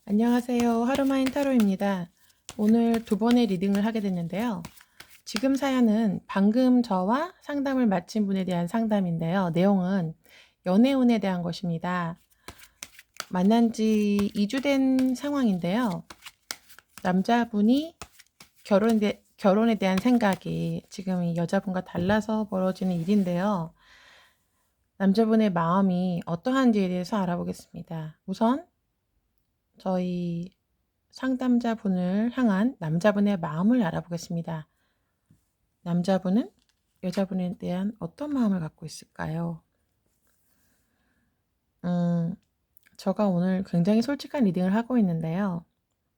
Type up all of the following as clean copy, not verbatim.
안녕하세요. 하루마인 타로입니다. 오늘 두 번의 리딩을 하게 됐는데요. 지금 사연은 방금 저와 상담을 마친 분에 대한 상담인데요. 내용은 연애운에 대한 것입니다. 만난 지 2주 된 상황인데요. 남자분이 결혼에 대한 생각이 지금 이 여자분과 달라서 벌어지는 일인데요. 남자분의 마음이 어떠한지에 대해서 알아보겠습니다. 우선 저희 상담자분을 향한 남자분의 마음을 알아보겠습니다. 남자분은 여자분에 대한 어떤 마음을 갖고 있을까요? 제가 오늘 굉장히 솔직한 리딩을 하고 있는데요.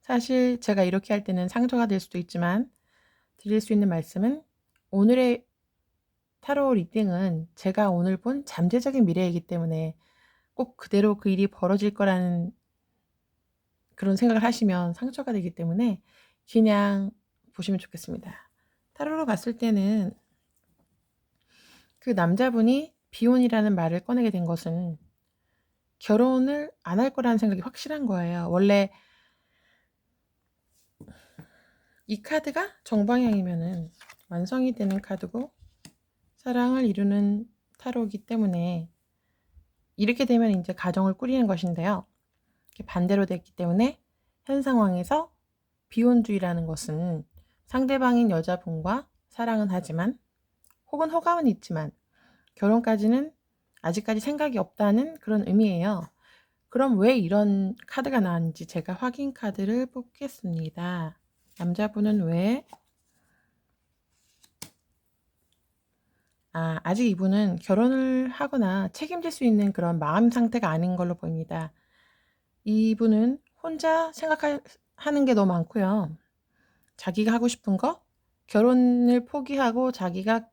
사실 제가 이렇게 할 때는 상처가 될 수도 있지만 드릴 수 있는 말씀은 오늘의 타로 리딩은 제가 오늘 본 잠재적인 미래이기 때문에 꼭 그대로 그 일이 벌어질 거라는 그런 생각을 하시면 상처가 되기 때문에 그냥 보시면 좋겠습니다. 타로로 봤을 때는 그 남자분이 비혼이라는 말을 꺼내게 된 것은 결혼을 안 할 거라는 생각이 확실한 거예요. 원래 이 카드가 정방향이면은 완성이 되는 카드고 사랑을 이루는 타로이기 때문에 이렇게 되면 이제 가정을 꾸리는 것인데요. 반대로 됐기 때문에 현 상황에서 비혼주의라는 것은 상대방인 여자분과 사랑은 하지만 혹은 호감은 있지만 결혼까지는 아직까지 생각이 없다는 그런 의미예요. 그럼 왜 이런 카드가 나왔는지 제가 확인 카드를 뽑겠습니다. 남자분은 왜? 아직 이분은 결혼을 하거나 책임질 수 있는 그런 마음 상태가 아닌 걸로 보입니다. 이분은 혼자 생각하는 게 너무 많고요. 자기가 하고 싶은 거, 결혼을 포기하고 자기가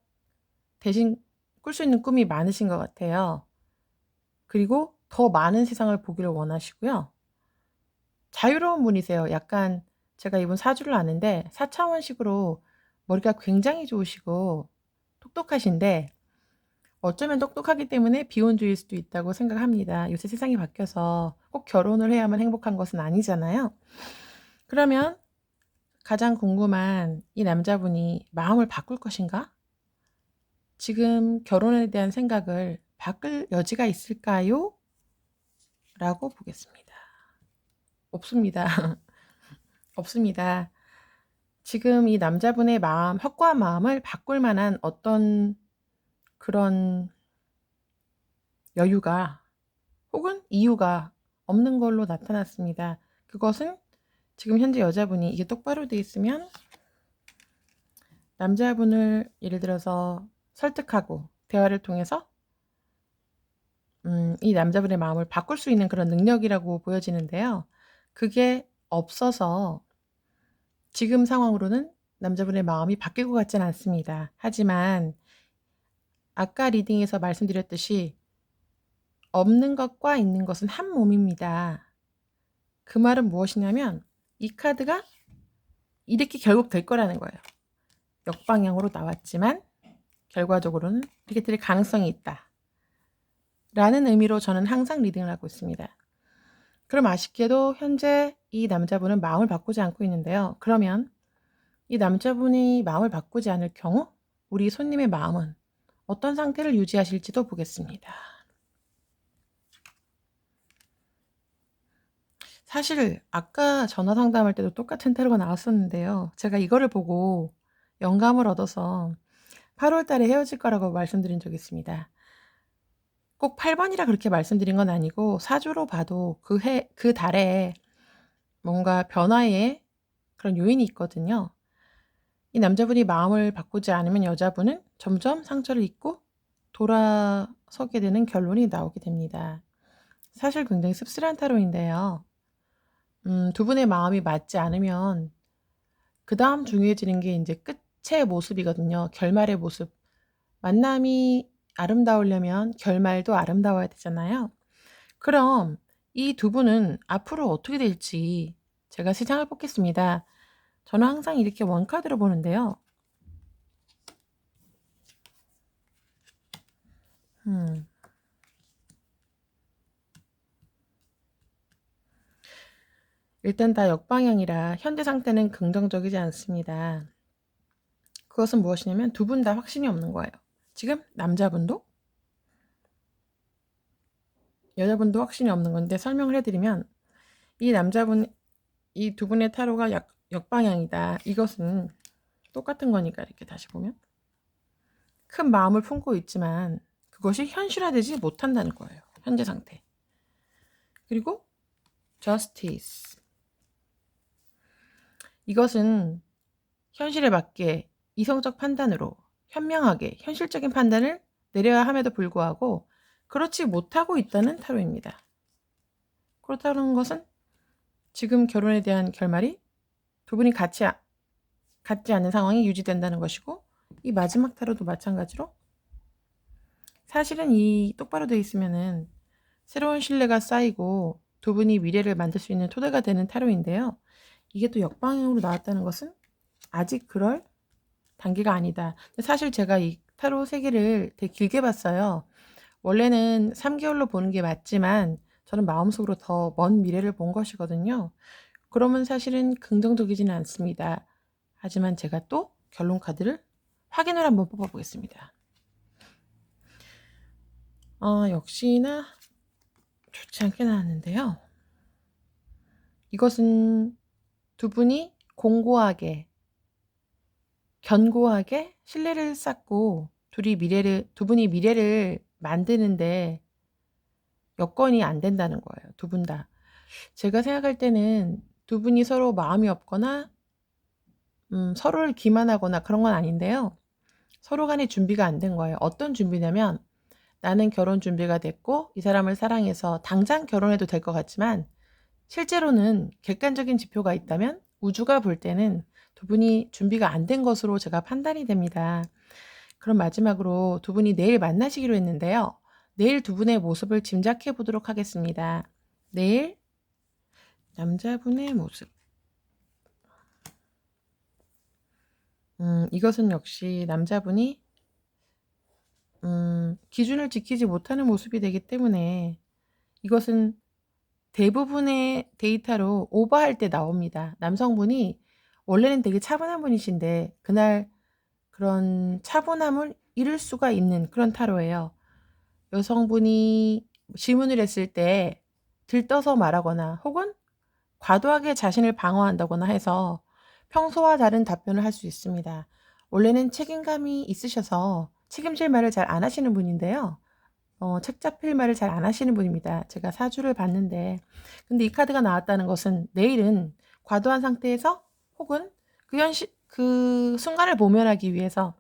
대신 꿀 수 있는 꿈이 많으신 것 같아요. 그리고 더 많은 세상을 보기를 원하시고요. 자유로운 분이세요. 약간 제가 이분 사주를 아는데 4차원식으로 머리가 굉장히 좋으시고 똑똑하신데 어쩌면 똑똑하기 때문에 비혼주의일 수도 있다고 생각합니다. 요새 세상이 바뀌어서 꼭 결혼을 해야만 행복한 것은 아니잖아요. 그러면 가장 궁금한 이 남자분이 마음을 바꿀 것인가? 지금 결혼에 대한 생각을 바꿀 여지가 있을까요? 라고 보겠습니다. 없습니다. 없습니다. 지금 이 남자분의 마음, 확고한 마음을 바꿀 만한 어떤 그런 여유가 혹은 이유가 없는 걸로 나타났습니다. 그것은 지금 현재 여자분이 이게 똑바로 돼 있으면 남자분을 예를 들어서 설득하고 대화를 통해서 이 남자분의 마음을 바꿀 수 있는 그런 능력이라고 보여지는데요. 그게 없어서 지금 상황으로는 남자분의 마음이 바뀔 것 같지는 않습니다. 하지만 아까 리딩에서 말씀드렸듯이 없는 것과 있는 것은 한 몸입니다. 그 말은 무엇이냐면 이 카드가 이렇게 결국 될 거라는 거예요. 역방향으로 나왔지만 결과적으로는 이렇게 될 가능성이 있다. 라는 의미로 저는 항상 리딩을 하고 있습니다. 그럼 아쉽게도 현재 이 남자분은 마음을 바꾸지 않고 있는데요. 그러면 이 남자분이 마음을 바꾸지 않을 경우 우리 손님의 마음은 어떤 상태를 유지하실지도 보겠습니다. 사실 아까 전화 상담할 때도 똑같은 타로가 나왔었는데요. 제가 이거를 보고 영감을 얻어서 8월 달에 헤어질 거라고 말씀드린 적이 있습니다. 꼭 8번이라 그렇게 말씀드린 건 아니고 사주로 봐도 그 달에 뭔가 변화의 그런 요인이 있거든요. 이 남자분이 마음을 바꾸지 않으면 여자분은 점점 상처를 입고 돌아서게 되는 결론이 나오게 됩니다. 사실 굉장히 씁쓸한 타로인데요. 두 분의 마음이 맞지 않으면 그 다음 중요해지는 게 이제 끝의 모습이거든요. 결말의 모습. 만남이 아름다우려면 결말도 아름다워야 되잖아요. 그럼 이 두 분은 앞으로 어떻게 될지 제가 세 장을 뽑겠습니다. 저는 항상 이렇게 원카드로 보는데요. 일단 다 역방향이라 현재 상태는 긍정적이지 않습니다. 그것은 무엇이냐면 두 분 다 확신이 없는 거예요. 지금 남자분도 여자분도 확신이 없는 건데, 설명을 해드리면 이 두 분의 타로가 역방향이다. 이것은 똑같은 거니까 이렇게 다시 보면 큰 마음을 품고 있지만 그것이 현실화되지 못한다는 거예요. 현재 상태. 그리고 justice. 이것은 현실에 맞게 이성적 판단으로 현명하게 현실적인 판단을 내려야 함에도 불구하고 그렇지 못하고 있다는 타로입니다. 그렇다는 것은 지금 결혼에 대한 결말이 두 분이 같지 않는 상황이 유지된다는 것이고, 이 마지막 타로도 마찬가지로 사실은 이 똑바로 되어 있으면은 새로운 신뢰가 쌓이고 두 분이 미래를 만들 수 있는 토대가 되는 타로인데요. 이게 또 역방향으로 나왔다는 것은 아직 그럴 단계가 아니다. 사실 제가 이 타로 세계를 되게 길게 봤어요. 원래는 3개월로 보는 게 맞지만 저는 마음속으로 더 먼 미래를 본 것이거든요. 그러면 사실은 긍정적이지는 않습니다. 하지만 제가 또 결론 카드를 확인을 한번 뽑아보겠습니다. 역시나 좋지 않게 나왔는데요. 이것은 두 분이 공고하게, 견고하게 신뢰를 쌓고 두 분이 미래를 만드는데 여건이 안 된다는 거예요. 두 분 다. 제가 생각할 때는 두 분이 서로 마음이 없거나 서로를 기만하거나 그런 건 아닌데요. 서로 간의 준비가 안 된 거예요. 어떤 준비냐면, 나는 결혼 준비가 됐고 이 사람을 사랑해서 당장 결혼해도 될 것 같지만 실제로는 객관적인 지표가 있다면 우주가 볼 때는 두 분이 준비가 안 된 것으로 제가 판단이 됩니다. 그럼 마지막으로 두 분이 내일 만나시기로 했는데요. 내일 두 분의 모습을 짐작해 보도록 하겠습니다. 내일 남자분의 모습. 이것은 역시 남자분이 기준을 지키지 못하는 모습이 되기 때문에 이것은 대부분의 데이터로 오버할 때 나옵니다. 남성분이 원래는 되게 차분한 분이신데 그날 그런 차분함을 잃을 수가 있는 그런 타로예요. 여성분이 질문을 했을 때 들떠서 말하거나 혹은 과도하게 자신을 방어한다거나 해서 평소와 다른 답변을 할 수 있습니다. 원래는 책임감이 있으셔서 책임질 말을 잘 안 하시는 분인데요. 책 잡힐 말을 잘 안 하시는 분입니다. 제가 사주를 봤는데, 근데 이 카드가 나왔다는 것은 내일은 과도한 상태에서 혹은 그 순간을 모면하기 위해서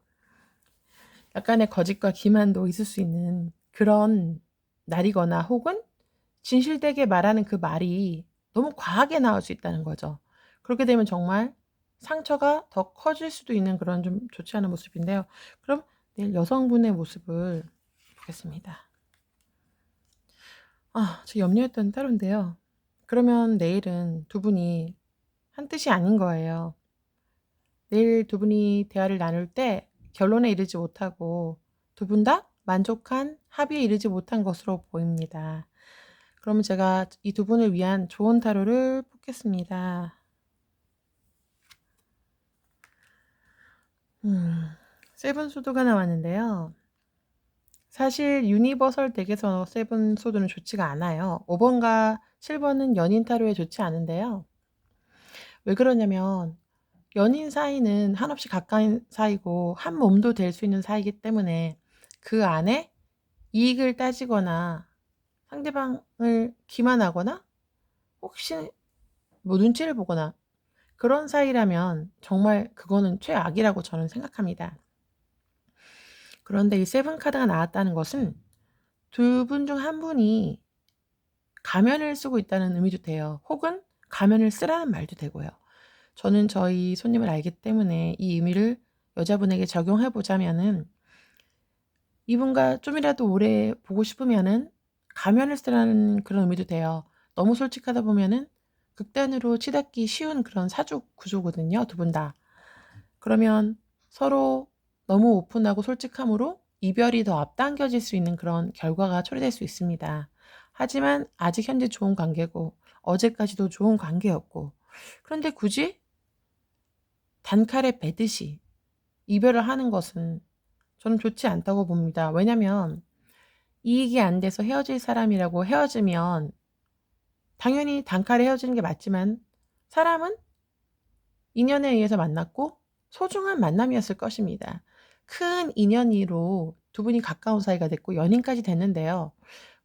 약간의 거짓과 기만도 있을 수 있는 그런 날이거나 혹은 진실되게 말하는 그 말이 너무 과하게 나올 수 있다는 거죠. 그렇게 되면 정말 상처가 더 커질 수도 있는 그런 좀 좋지 않은 모습인데요. 그럼 내일 여성분의 모습을 보겠습니다. 제 염려했던 따로인데요. 그러면 내일은 두 분이 한 뜻이 아닌 거예요. 내일 두 분이 대화를 나눌 때 결론에 이르지 못하고 두 분 다 만족한 합의에 이르지 못한 것으로 보입니다. 그러면 제가 이 두 분을 위한 좋은 타로를 뽑겠습니다. 세븐 소드가 나왔는데요. 사실 유니버설 덱에서 세븐 소드는 좋지가 않아요. 5번과 7번은 연인 타로에 좋지 않은데요. 왜 그러냐면 연인 사이는 한없이 가까운 사이고 한 몸도 될 수 있는 사이이기 때문에 그 안에 이익을 따지거나 상대방을 기만하거나 혹시 눈치를 보거나 그런 사이라면 정말 그거는 최악이라고 저는 생각합니다. 그런데 이 세븐 카드가 나왔다는 것은 두 분 중 한 분이 가면을 쓰고 있다는 의미도 돼요. 혹은 가면을 쓰라는 말도 되고요. 저는 저희 손님을 알기 때문에 이 의미를 여자분에게 적용해 보자면은, 이분과 좀이라도 오래 보고 싶으면은 가면을 쓰라는 그런 의미도 돼요. 너무 솔직하다 보면은 극단으로 치닫기 쉬운 그런 사주 구조거든요, 두 분 다. 그러면 서로 너무 오픈하고 솔직함으로 이별이 더 앞당겨질 수 있는 그런 결과가 초래될 수 있습니다. 하지만 아직 현재 좋은 관계고 어제까지도 좋은 관계였고, 그런데 굳이 단칼에 베듯이 이별을 하는 것은 저는 좋지 않다고 봅니다. 왜냐면 이익이 안 돼서 헤어질 사람이라고 헤어지면 당연히 단칼에 헤어지는 게 맞지만, 사람은 인연에 의해서 만났고 소중한 만남이었을 것입니다. 큰 인연으로 두 분이 가까운 사이가 됐고 연인까지 됐는데요.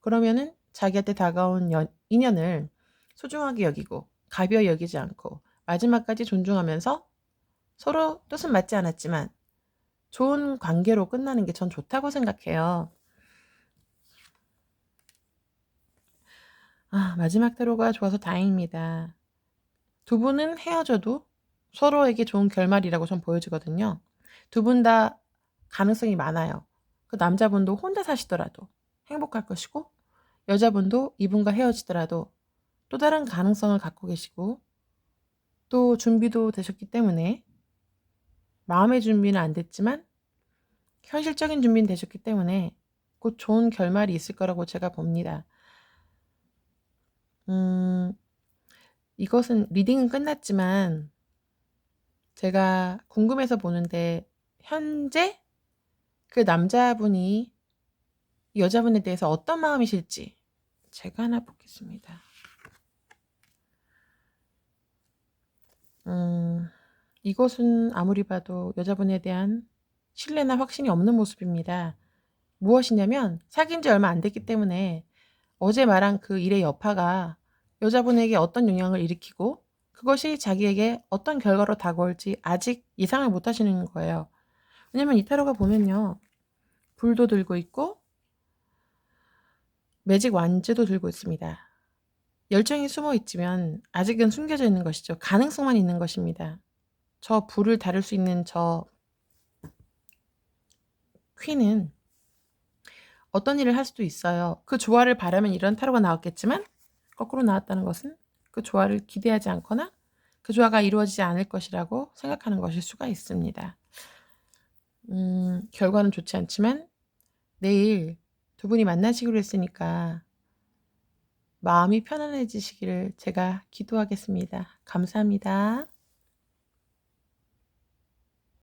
그러면은 자기한테 다가온 인연을 소중하게 여기고 가벼이 여기지 않고 마지막까지 존중하면서 서로 뜻은 맞지 않았지만 좋은 관계로 끝나는 게 전 좋다고 생각해요. 마지막 대로가 좋아서 다행입니다. 두 분은 헤어져도 서로에게 좋은 결말이라고 전 보여지거든요. 두 분 다 가능성이 많아요. 그 남자분도 혼자 사시더라도 행복할 것이고, 여자분도 이분과 헤어지더라도 또 다른 가능성을 갖고 계시고, 또 준비도 되셨기 때문에, 마음의 준비는 안 됐지만 현실적인 준비는 되셨기 때문에 곧 좋은 결말이 있을 거라고 제가 봅니다. 이것은 리딩은 끝났지만 제가 궁금해서 보는데, 현재 그 남자분이 여자분에 대해서 어떤 마음이실지 제가 하나 보겠습니다. 이것은 아무리 봐도 여자분에 대한 신뢰나 확신이 없는 모습입니다. 무엇이냐면 사귄 지 얼마 안 됐기 때문에 어제 말한 그 일의 여파가 여자분에게 어떤 영향을 일으키고 그것이 자기에게 어떤 결과로 다가올지 아직 예상을 못 하시는 거예요. 왜냐면 이 타로가 보면요, 불도 들고 있고 매직 완즈도 들고 있습니다. 열정이 숨어 있지만 아직은 숨겨져 있는 것이죠. 가능성만 있는 것입니다. 저 불을 다룰 수 있는 저 퀸은 어떤 일을 할 수도 있어요. 그 조화를 바라면 이런 타로가 나왔겠지만, 거꾸로 나왔다는 것은 그 조화를 기대하지 않거나 그 조화가 이루어지지 않을 것이라고 생각하는 것일 수가 있습니다. 결과는 좋지 않지만 내일 두 분이 만나시기로 했으니까 마음이 편안해지시기를 제가 기도하겠습니다. 감사합니다.